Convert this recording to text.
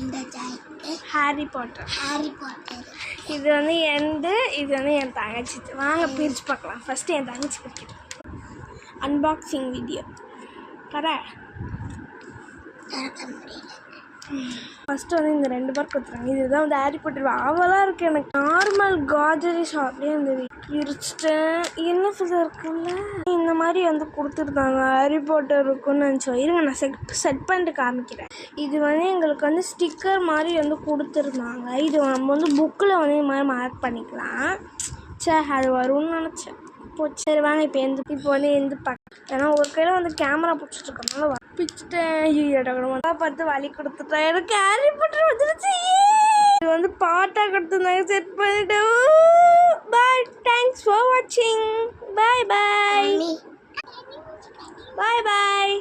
இந்த jacket Harry Potter. இது வந்து இது வந்து என் தங்கச்சி. வாங்க பிரித்து பார்க்கலாம். ஃபஸ்ட்டு என் தங்கச்சி பிரிக்கிறேன். அன்பாக்சிங் வீடியோ தரேன். ஃபஸ்ட்டு வந்து இந்த 2 பேர் கொடுத்துருங்க. இதுதான் வந்து ஹாரி பாட்டர் அவளாக இருக்குது. எனக்கு நார்மல் காஜரி ஷாப்லேயே வந்து பிரிச்சுட்டேன். என்ன ஃபில்லர் இருக்குல்ல இந்த மாதிரி வந்து கொடுத்துருந்தாங்க. ஹாரி பாட்டர் இருக்குன்னு நினச்சோம். இருங்க நான் செட் பண்ணிட்டு காமிக்கிறேன். இது வந்து எங்களுக்கு வந்து ஸ்டிக்கர் மாதிரி வந்து கொடுத்துருந்தாங்க. இது நம்ம வந்து புக்கில் வந்து இது மாதிரி மார்க் பண்ணிக்கலாம். அது வரும்னு நினச்சேன். போச்சு. சரி வாங்க இப்போ வந்து எந்த ஏன்னா ஒரு கையில் வந்து கேமரா பிடிச்சிட்ருக்கனால பிடிச்சிட்டேன். பார்த்து வலி கொடுத்துட்டேன். எனக்கு ஹாரி பாட்டர் வந்துருச்சு. இது வந்து பாட்டாக கொடுத்துருந்தாங்க. செட் பண்ணிட்டேன். பாய். தேங்க்ஸ் ஃபார் வாட்சிங். பாய் பாய். பாய் பாய்.